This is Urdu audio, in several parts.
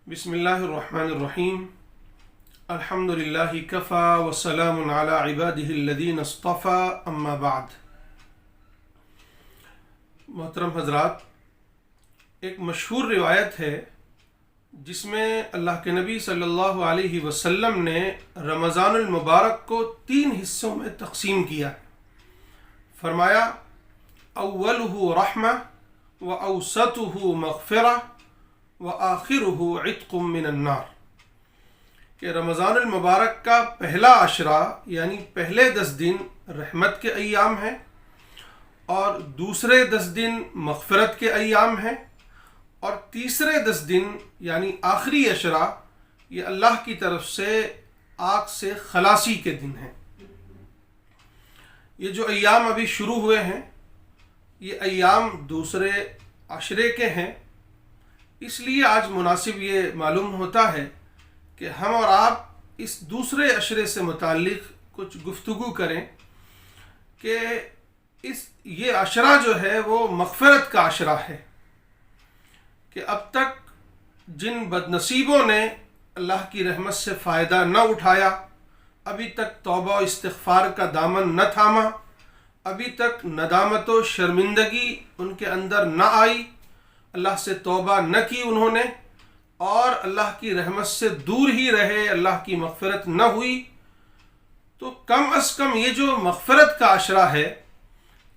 بسم اللہ الرحمن الرحیم الحمدللہ کفا وسلام علی عبادہ الذین اصطفى اما بعد۔ محترم حضرات، ایک مشہور روایت ہے جس میں اللہ کے نبی صلی اللہ علیہ وسلم نے رمضان المبارک کو 3 حصوں میں تقسیم کیا۔ فرمایا اولہ رحمہ واوسطہ مغفرہ وآخرہ عتق من النار، کہ رمضان المبارک کا پہلا عشرہ یعنی پہلے 10 دن رحمت کے ایام ہیں، اور دوسرے 10 دن مغفرت کے ایام ہیں، اور تیسرے 10 دن یعنی آخری عشرہ یہ اللہ کی طرف سے آگ سے خلاصی کے دن ہیں۔ یہ جو ایام ابھی شروع ہوئے ہیں یہ ایام دوسرے عشرے کے ہیں، اس لیے آج مناسب یہ معلوم ہوتا ہے کہ ہم اور آپ اس دوسرے عشرے سے متعلق کچھ گفتگو کریں کہ یہ عشرہ جو ہے وہ مغفرت کا عشرہ ہے، کہ اب تک جن بد نصیبوں نے اللہ کی رحمت سے فائدہ نہ اٹھایا، ابھی تک توبہ و استغفار کا دامن نہ تھاما، ابھی تک ندامت و شرمندگی ان کے اندر نہ آئی، اللہ سے توبہ نہ کی انہوں نے، اور اللہ کی رحمت سے دور ہی رہے، اللہ کی مغفرت نہ ہوئی، تو کم از کم یہ جو مغفرت کا عشرہ ہے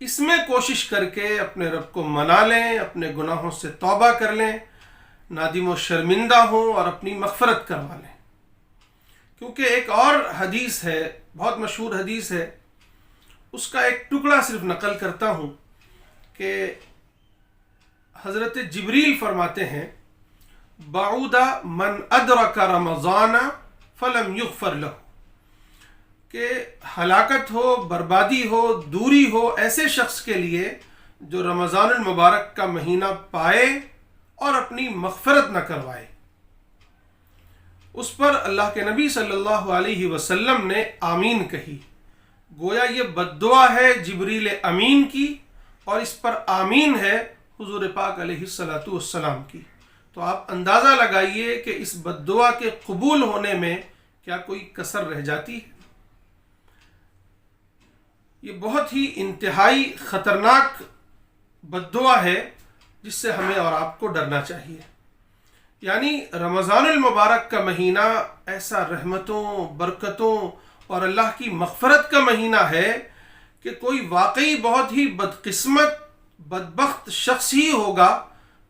اس میں کوشش کر کے اپنے رب کو منا لیں، اپنے گناہوں سے توبہ کر لیں، نادم و شرمندہ ہوں اور اپنی مغفرت کروا لیں۔ کیونکہ ایک اور حدیث ہے، بہت مشہور حدیث ہے، اس کا ایک ٹکڑا صرف نقل کرتا ہوں کہ حضرت جبریل فرماتے ہیں بعود من ادرک رمضان فلم یغفر لہ، کہ ہلاکت ہو، بربادی ہو، دوری ہو ایسے شخص کے لیے جو رمضان المبارک کا مہینہ پائے اور اپنی مغفرت نہ کروائے۔ اس پر اللہ کے نبی صلی اللہ علیہ وسلم نے آمین کہی، گویا یہ بد دعا ہے جبریل امین کی، اور اس پر آمین ہے حضور پاک علیہ الصلاۃ والسلام کی۔ تو آپ اندازہ لگائیے کہ اس بد دعا کے قبول ہونے میں کیا کوئی کسر رہ جاتی ہے؟ یہ بہت ہی انتہائی خطرناک بد دعا ہے جس سے ہمیں اور آپ کو ڈرنا چاہیے۔ یعنی رمضان المبارک کا مہینہ ایسا رحمتوں، برکتوں اور اللہ کی مغفرت کا مہینہ ہے کہ کوئی واقعی بہت ہی بدقسمت، بدبخت شخص ہی ہوگا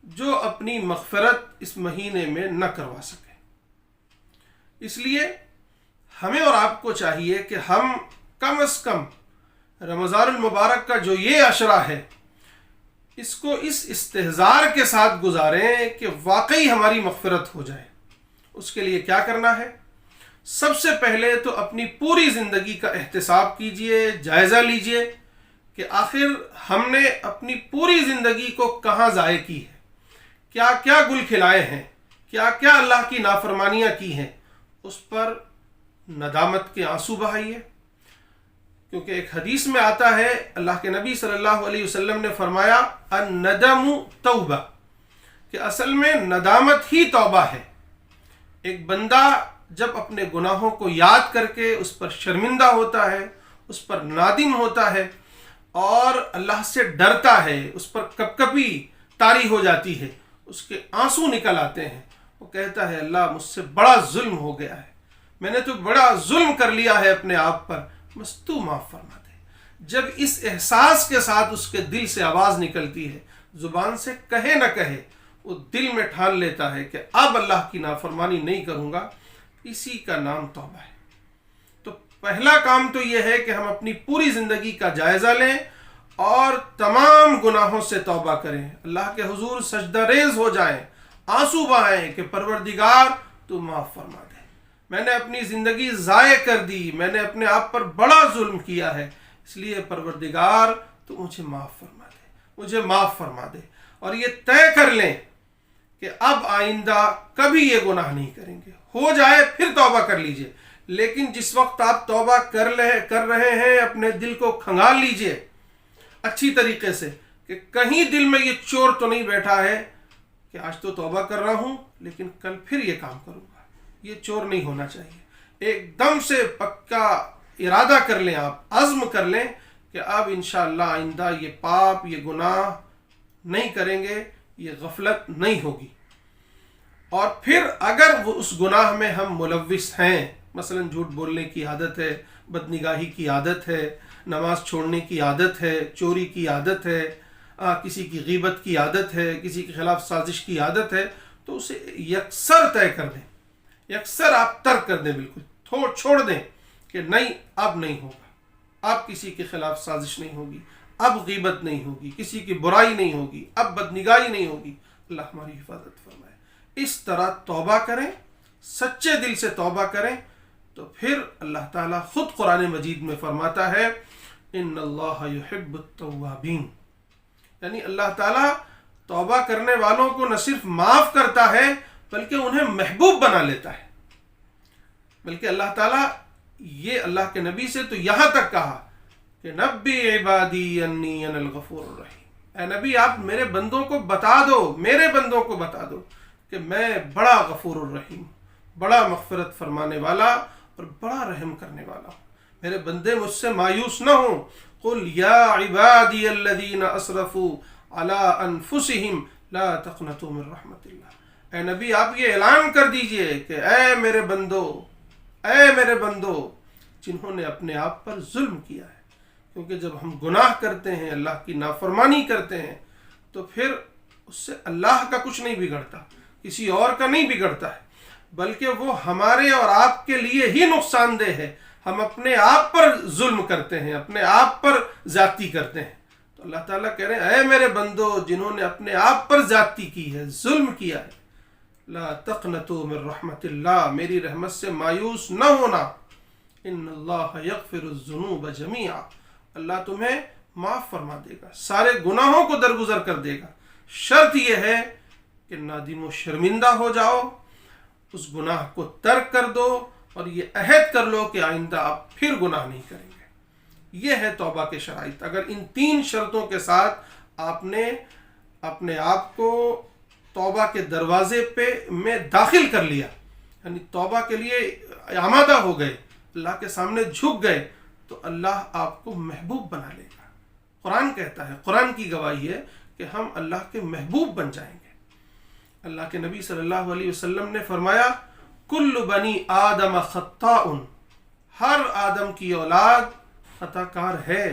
جو اپنی مغفرت اس مہینے میں نہ کروا سکے۔ اس لیے ہمیں اور آپ کو چاہیے کہ ہم کم از کم رمضان المبارک کا جو یہ عشرہ ہے اس کو اس استحضار کے ساتھ گزاریں کہ واقعی ہماری مغفرت ہو جائے۔ اس کے لیے کیا کرنا ہے؟ سب سے پہلے تو اپنی پوری زندگی کا احتساب کیجئے، جائزہ لیجئے کہ آخر ہم نے اپنی پوری زندگی کو کہاں ضائع کی ہے، کیا کیا گل کھلائے ہیں، کیا کیا اللہ کی نافرمانیاں کی ہیں، اس پر ندامت کے آنسو بہائیے۔ کیونکہ ایک حدیث میں آتا ہے، اللہ کے نبی صلی اللہ علیہ وسلم نے فرمایا الندم توبہ، کہ اصل میں ندامت ہی توبہ ہے۔ ایک بندہ جب اپنے گناہوں کو یاد کر کے اس پر شرمندہ ہوتا ہے، اس پر نادم ہوتا ہے اور اللہ سے ڈرتا ہے، اس پر کپکپی طاری ہو جاتی ہے، اس کے آنسو نکل آتے ہیں، وہ کہتا ہے اللہ مجھ سے بڑا ظلم ہو گیا ہے، میں نے تو بڑا ظلم کر لیا ہے اپنے آپ پر، بس تو معاف فرما دے۔ جب اس احساس کے ساتھ اس کے دل سے آواز نکلتی ہے، زبان سے کہے نہ کہے، وہ دل میں ٹھان لیتا ہے کہ اب اللہ کی نافرمانی نہیں کروں گا، اسی کا نام توبہ ہے۔ تو پہلا کام تو یہ ہے کہ ہم اپنی پوری زندگی کا جائزہ لیں اور تمام گناہوں سے توبہ کریں، اللہ کے حضور سجدہ ریز ہو جائیں، آنسو بہائیں کہ پروردگار تو معاف فرما دے، میں نے اپنی زندگی ضائع کر دی، میں نے اپنے آپ پر بڑا ظلم کیا ہے، اس لیے پروردگار تو مجھے معاف فرما دے، مجھے معاف فرما دے۔ اور یہ طے کر لیں کہ اب آئندہ کبھی یہ گناہ نہیں کریں گے، ہو جائے پھر توبہ کر لیجئے، لیکن جس وقت آپ توبہ کر رہے ہیں اپنے دل کو کھنگال لیجئے اچھی طریقے سے کہ کہیں دل میں یہ چور تو نہیں بیٹھا ہے کہ کہ آج تو توبہ کر رہا ہوں لیکن کل پھر یہ کام کروں گا. یہ چور نہیں ہونا چاہیے. ایک دم سے پکا ارادہ کر لیں، آپ عزم کر لیں کہ اب انشاءاللہ آئندہ یہ پاپ، یہ گناہ نہیں کریں گے، یہ غفلت نہیں ہوگی. اور پھر اگر وہ اس گناہ میں ہم ملوث ہیں، مثلا جھوٹ بولنے کی عادت ہے، بدنگاہی کی عادت ہے، نماز چھوڑنے کی عادت ہے، چوری کی عادت ہے، کسی کی غیبت کی عادت ہے، کسی کے خلاف سازش کی عادت ہے، تو اسے یکسر طے کر دیں، یکسر آپ ترک کر دیں، بالکل چھوڑ دیں کہ نہیں، اب نہیں ہوگا، اب کسی کے خلاف سازش نہیں ہوگی، اب غیبت نہیں ہوگی، کسی کی برائی نہیں ہوگی، اب بدنگاہی نہیں ہوگی. اللہ ہماری حفاظت فرمائے. اس طرح توبہ کریں، سچے دل سے توبہ کریں، تو پھر اللہ تعالیٰ خود قرآن مجید میں فرماتا ہے ان اللہ یحب التوابین، یعنی اللہ تعالیٰ توبہ کرنے والوں کو نہ صرف معاف کرتا ہے بلکہ انہیں محبوب بنا لیتا ہے. بلکہ اللہ تعالیٰ یہ اللہ کے نبی سے تو یہاں تک کہا کہ نبی عبادی انی انا الغفور الرحیم، اے نبی آپ میرے بندوں کو بتا دو، میرے بندوں کو بتا دو کہ میں بڑا غفور الرحیم، بڑا مغفرت فرمانے والا اور بڑا رحم کرنے والا ہوں. میرے بندے مجھ سے مایوس نہ ہوں. قل یا عبادی الذین اسرفوا علی انفسہم لا تقنطوا من رحمت اللہ. اے نبی آپ یہ اعلان کر دیجئے کہ اے میرے بندو، اے میرے بندو جنہوں نے اپنے آپ پر ظلم کیا ہے. کیونکہ جب ہم گناہ کرتے ہیں، اللہ کی نافرمانی کرتے ہیں، تو پھر اس سے اللہ کا کچھ نہیں بگڑتا، کسی اور کا نہیں بگڑتا ہے، بلکہ وہ ہمارے اور آپ کے لیے ہی نقصان دہ ہے. ہم اپنے آپ پر ظلم کرتے ہیں، اپنے آپ پر زیادتی کرتے ہیں. تو اللہ تعالیٰ کہہ رہے ہیں اے میرے بندو جنہوں نے اپنے آپ پر زیادتی کی ہے، ظلم کیا ہے، لا تقنطوا من رحمت اللہ، میری رحمت سے مایوس نہ ہونا. ان اللہ یغفر الذنوب جمیعا، اللہ تمہیں معاف فرما دے گا، سارے گناہوں کو درگزر کر دے گا. شرط یہ ہے کہ نادم و شرمندہ ہو جاؤ، اس گناہ کو ترک کر دو اور یہ عہد کر لو کہ آئندہ آپ پھر گناہ نہیں کریں گے. یہ ہے توبہ کے شرائط. اگر ان 3 شرطوں کے ساتھ آپ نے اپنے آپ کو توبہ کے دروازے میں داخل کر لیا، یعنی توبہ کے لیے آمادہ ہو گئے، اللہ کے سامنے جھک گئے، تو اللہ آپ کو محبوب بنا لے گا. قرآن کہتا ہے، قرآن کی گواہی ہے کہ ہم اللہ کے محبوب بن جائیں گے. اللہ کے نبی صلی اللہ علیہ وسلم نے فرمایا کل بنی آدم خطاء، ہر آدم کی اولاد خطا کار ہے،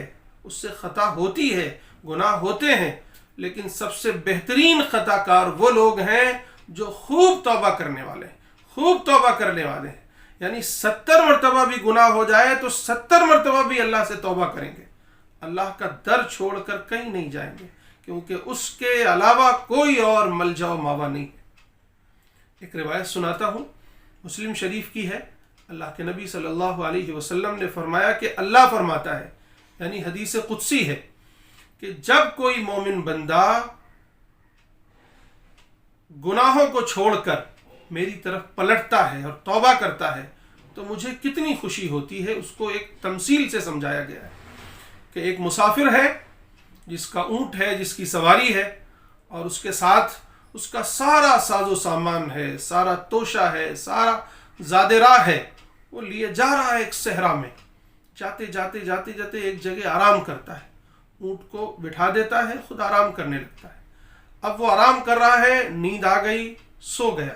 اس سے خطا ہوتی ہے، گناہ ہوتے ہیں، لیکن سب سے بہترین خطا کار وہ لوگ ہیں جو خوب توبہ کرنے والے ہیں، خوب توبہ کرنے والے ہیں. یعنی 70 مرتبہ بھی گناہ ہو جائے تو 70 مرتبہ بھی اللہ سے توبہ کریں گے، اللہ کا در چھوڑ کر کہیں نہیں جائیں گے، کیونکہ اس کے علاوہ کوئی اور ملجا و ماوا نہیں ہے. ایک روایت سناتا ہوں، مسلم شریف کی ہے. اللہ کے نبی صلی اللہ علیہ وسلم نے فرمایا کہ اللہ فرماتا ہے، یعنی حدیث قدسی ہے، کہ جب کوئی مومن بندہ گناہوں کو چھوڑ کر میری طرف پلٹتا ہے اور توبہ کرتا ہے تو مجھے کتنی خوشی ہوتی ہے. اس کو ایک تمثیل سے سمجھایا گیا ہے کہ ایک مسافر ہے جس کا اونٹ ہے، جس کی سواری ہے، اور اس کے ساتھ اس کا سارا ساز و سامان ہے، سارا توشہ ہے، سارا زاد راہ ہے. وہ لیے جا رہا ہے ایک صحرا میں، جاتے جاتے جاتے جاتے ایک جگہ آرام کرتا ہے، اونٹ کو بٹھا دیتا ہے، خود آرام کرنے لگتا ہے. اب وہ آرام کر رہا ہے، نیند آ گئی، سو گیا.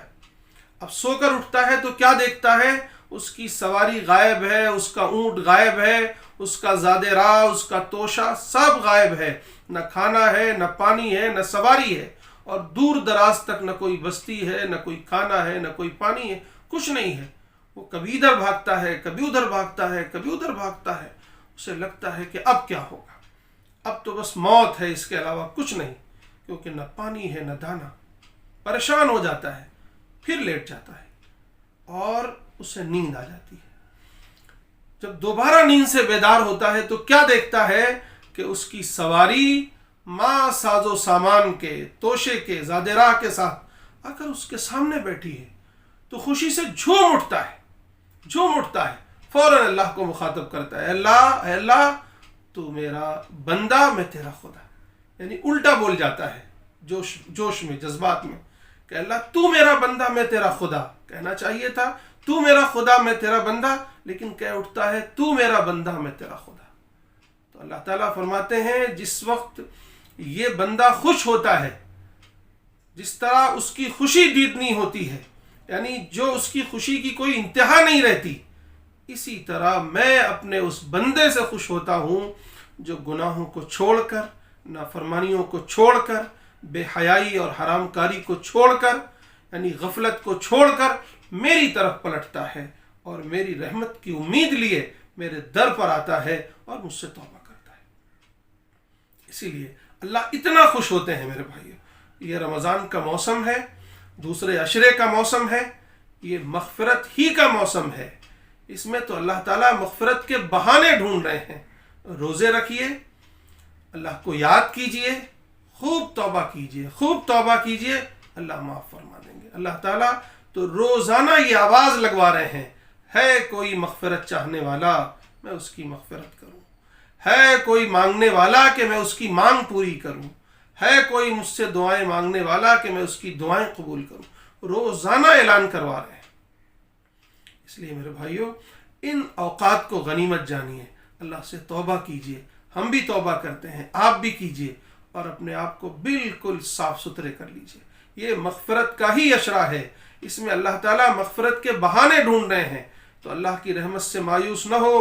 اب سو کر اٹھتا ہے تو کیا دیکھتا ہے؟ اس کی سواری غائب ہے، اس کا اونٹ غائب ہے، اس کا زاد راہ، اس کا توشہ سب غائب ہے. نہ کھانا ہے، نہ پانی ہے، نہ سواری ہے، اور دور دراز تک نہ کوئی بستی ہے، نہ کوئی کھانا ہے، نہ کوئی پانی ہے، کچھ نہیں ہے. وہ کبھی ادھر بھاگتا ہے، کبھی ادھر بھاگتا ہے، کبھی ادھر بھاگتا ہے. اسے لگتا ہے کہ اب کیا ہوگا، اب تو بس موت ہے، اس کے علاوہ کچھ نہیں، کیونکہ نہ پانی ہے نہ دانا. پریشان ہو جاتا ہے، پھر لیٹ جاتا ہے اور اسے نیند آ جاتی ہے. جب دوبارہ نیند سے بیدار ہوتا ہے تو کیا دیکھتا ہے کہ اس کی سواری ماں ساز و سامان کے، توشے کے، زاد راہ کے ساتھ آ کر اس کے سامنے بیٹھی ہے. تو خوشی سے جھوم اٹھتا ہے، فوراً اللہ کو مخاطب کرتا ہے، اے اللہ تو میرا بندہ، میں تیرا خدا. یعنی الٹا بول جاتا ہے، جوش میں، جذبات میں، کہ اللہ تو میرا بندہ میں تیرا خدا، کہنا چاہیے تھا تو میرا خدا میں تیرا بندہ، لیکن کہہ اٹھتا ہے تو میرا بندہ میں تیرا خدا۔ تو اللہ تعالیٰ فرماتے ہیں جس وقت یہ بندہ خوش ہوتا ہے، جس طرح اس کی خوشی دیدنی ہوتی ہے، یعنی جو اس کی خوشی کی کوئی انتہا نہیں رہتی، اسی طرح میں اپنے اس بندے سے خوش ہوتا ہوں جو گناہوں کو چھوڑ کر، نافرمانیوں کو چھوڑ کر، بے حیائی اور حرام کاری کو چھوڑ کر، یعنی غفلت کو چھوڑ کر میری طرف پلٹتا ہے اور میری رحمت کی امید لیے میرے در پر آتا ہے اور مجھ سے توبہ کرتا ہے۔ اسی لیے اللہ اتنا خوش ہوتے ہیں میرے بھائیو۔ یہ رمضان کا موسم ہے، دوسرے عشرے کا موسم ہے، یہ مغفرت ہی کا موسم ہے۔ اس میں تو اللہ تعالیٰ مغفرت کے بہانے ڈھونڈ رہے ہیں۔ روزے رکھیے، اللہ کو یاد کیجئے، خوب توبہ کیجئے، خوب توبہ کیجئے، اللہ معاف فرما دیں گے۔ اللہ تعالیٰ تو روزانہ یہ آواز لگوا رہے ہیں، ہے کوئی مغفرت چاہنے والا میں اس کی مغفرت کروں، ہے کوئی مانگنے والا کہ میں اس کی مانگ پوری کروں، ہے کوئی مجھ سے دعائیں مانگنے والا کہ میں اس کی دعائیں قبول کروں۔ روزانہ اعلان کروا رہے ہیں۔ اس لیے میرے بھائیوں، ان اوقات کو غنیمت جانیے، اللہ سے توبہ کیجئے۔ ہم بھی توبہ کرتے ہیں، آپ بھی کیجئے، اور اپنے آپ کو بالکل صاف ستھرے کر لیجئے۔ یہ مغفرت کا ہی اشرہ ہے، اس میں اللہ تعالیٰ مغفرت کے بہانے ڈھونڈ رہے ہیں۔ تو اللہ کی رحمت سے مایوس نہ ہو،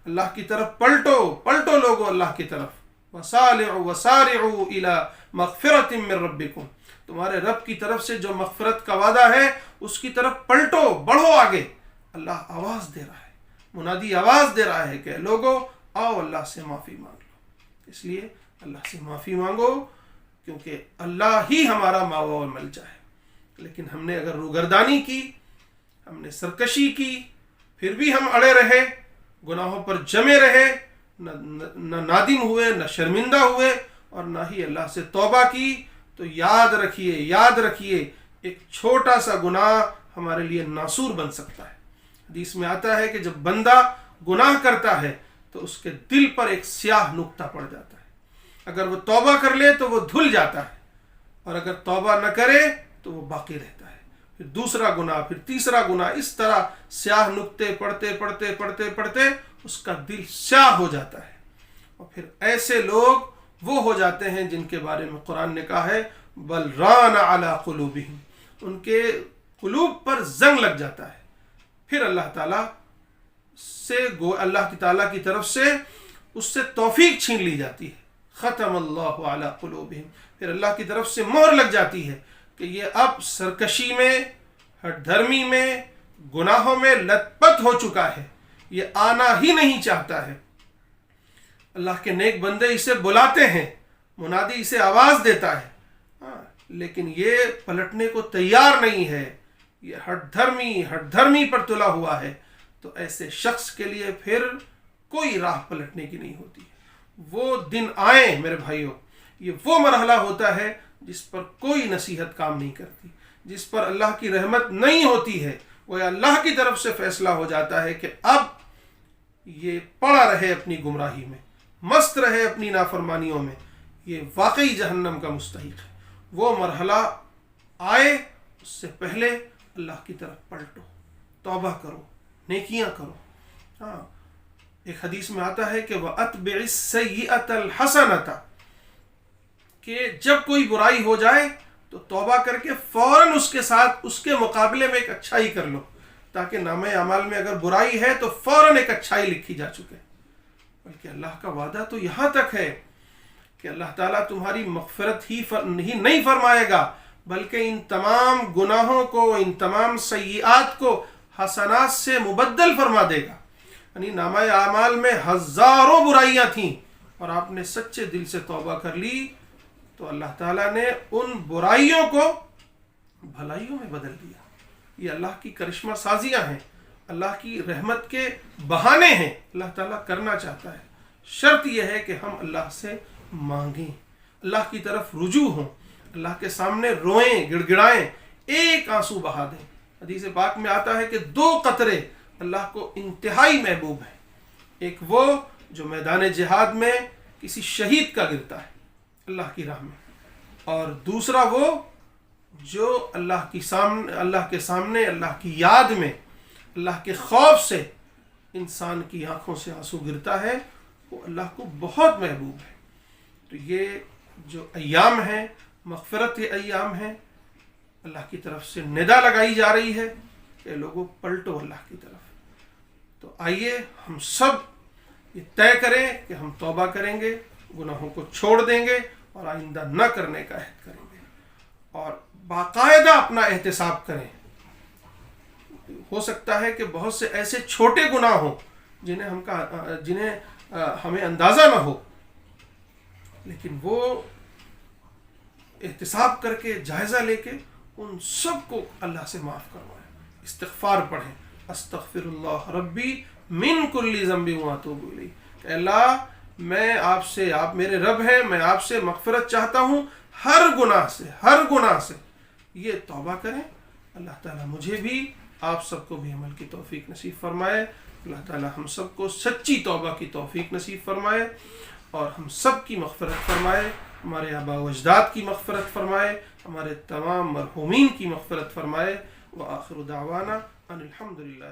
اللہ کی طرف پلٹو لوگو اللہ کی طرف۔ وَسَارِعُوا وَسَارِعُوا إِلَى مَغْفِرَةٍ مِّن رَبِّكُمْ، تمہارے رب کی طرف سے جو مغفرت کا وعدہ ہے اس کی طرف پلٹو، بڑھو آگے۔ اللہ آواز دے رہا ہے، منادی آواز دے رہا ہے کہ لوگو آؤ اللہ سے معافی مانگ لو۔ اس لیے اللہ سے معافی مانگو، کیونکہ اللہ ہی ہمارا ماوا و ملجا ہے۔ لیکن ہم نے اگر روگردانی کی، ہم نے سرکشی کی، پھر بھی ہم اڑے رہے، گناہوں پر جمے رہے، نہ نادم ہوئے، نہ شرمندہ ہوئے، اور نہ ہی اللہ سے توبہ کی، تو یاد رکھیے ایک چھوٹا سا گناہ ہمارے لیے ناسور بن سکتا ہے۔ حدیث میں آتا ہے کہ جب بندہ گناہ کرتا ہے تو اس کے دل پر ایک سیاہ نقطہ پڑ جاتا ہے، اگر وہ توبہ کر لے تو وہ دھل جاتا ہے، اور اگر توبہ نہ کرے تو وہ باقی رہتا ہے۔ پھر دوسرا گناہ، پھر تیسرا گناہ، اس طرح سیاہ نقطے پڑھتے اس کا دل سیاہ ہو جاتا ہے، اور پھر ایسے لوگ وہ ہو جاتے ہیں جن کے بارے میں قرآن نے کہا ہے بل ران علی قلوبہم، ان کے قلوب پر زنگ لگ جاتا ہے۔ پھر اللہ تعالیٰ کی طرف سے اس سے توفیق چھین لی جاتی ہے۔ ختم اللہ علی قلوبہم، پھر اللہ کی طرف سے مہر لگ جاتی ہے کہ یہ اب سرکشی میں، ہٹ دھرمی میں، گناہوں میں لت پت ہو چکا ہے، یہ آنا ہی نہیں چاہتا ہے۔ اللہ کے نیک بندے اسے بلاتے ہیں، منادی اسے آواز دیتا ہے، لیکن یہ پلٹنے کو تیار نہیں ہے، یہ ہٹ دھرمی پر تلا ہوا ہے۔ تو ایسے شخص کے لیے پھر کوئی راہ پلٹنے کی نہیں ہوتی۔ وہ دن آئیں میرے بھائیوں، یہ وہ مرحلہ ہوتا ہے جس پر کوئی نصیحت کام نہیں کرتی، جس پر اللہ کی رحمت نہیں ہوتی ہے۔ وہ اللہ کی طرف سے فیصلہ ہو جاتا ہے کہ اب یہ پڑا رہے اپنی گمراہی میں، مست رہے اپنی نافرمانیوں میں، یہ واقعی جہنم کا مستحق ہے۔ وہ مرحلہ آئے، اس سے پہلے اللہ کی طرف پلٹو، توبہ کرو، نیکیاں کرو۔ ایک حدیث میں آتا ہے کہ وَأَتْبِعِ السَّيِّئَةَ الْحَسَنَةَ، کہ جب کوئی برائی ہو جائے تو توبہ کر کے فوراً اس کے ساتھ، اس کے مقابلے میں ایک اچھائی کر لو، تاکہ نامہ اعمال میں اگر برائی ہے تو فوراً ایک اچھائی لکھی جا چکے۔ بلکہ اللہ کا وعدہ تو یہاں تک ہے کہ اللہ تعالیٰ تمہاری مغفرت ہی نہیں فرمائے گا، بلکہ ان تمام گناہوں کو، ان تمام سیئات کو حسنات سے مبدل فرما دے گا۔ یعنی نامہ اعمال میں ہزاروں برائیاں تھیں اور آپ نے سچے دل سے توبہ کر لی، تو اللہ تعالیٰ نے ان برائیوں کو بھلائیوں میں بدل دیا۔ یہ اللہ کی کرشمہ سازیاں ہیں، اللہ کی رحمت کے بہانے ہیں، اللہ تعالیٰ کرنا چاہتا ہے۔ شرط یہ ہے کہ ہم اللہ سے مانگیں، اللہ کی طرف رجوع ہوں، اللہ کے سامنے روئیں، گڑ گڑائیں، ایک آنسو بہا دیں۔ حدیث پاک میں آتا ہے کہ 2 قطرے اللہ کو انتہائی محبوب ہیں، ایک وہ جو میدان جہاد میں کسی شہید کا گرتا ہے اللہ کی راہ میں، اور دوسرا وہ جو اللہ کے سامنے اللہ کی یاد میں اللہ کے خوف سے انسان کی آنکھوں سے آنسو گرتا ہے وہ اللہ کو بہت محبوب ہے۔ تو یہ جو ایام ہیں مغفرت کے ایام ہیں، اللہ کی طرف سے ندا لگائی جا رہی ہے کہ لوگوں پلٹو اللہ کی طرف۔ تو آئیے ہم سب یہ طے کریں کہ ہم توبہ کریں گے، گناہوں کو چھوڑ دیں گے اور آئندہ نہ کرنے کا عہد کریں گے، اور باقاعدہ اپنا احتساب کریں۔ ہو سکتا ہے کہ بہت سے ایسے چھوٹے گناہ ہوں جنہیں ہمیں اندازہ نہ ہو، لیکن وہ احتساب کر کے جائزہ لے کے ان سب کو اللہ سے معاف کروائیں، استغفار پڑھیں، استغفر اللہ ربی من کل ذنب واتوب الیہ، کہ اللہ میں آپ میرے رب ہیں، میں آپ سے مغفرت چاہتا ہوں ہر گناہ سے۔ یہ توبہ کریں۔ اللہ تعالیٰ مجھے بھی آپ سب کو بھی عمل کی توفیق نصیب فرمائے۔ اللہ تعالیٰ ہم سب کو سچی توبہ کی توفیق نصیب فرمائے اور ہم سب کی مغفرت فرمائے، ہمارے آباء و اجداد کی مغفرت فرمائے، ہمارے تمام مرحومین کی مغفرت فرمائے۔ وآخر دعوانا ان الحمد للہ۔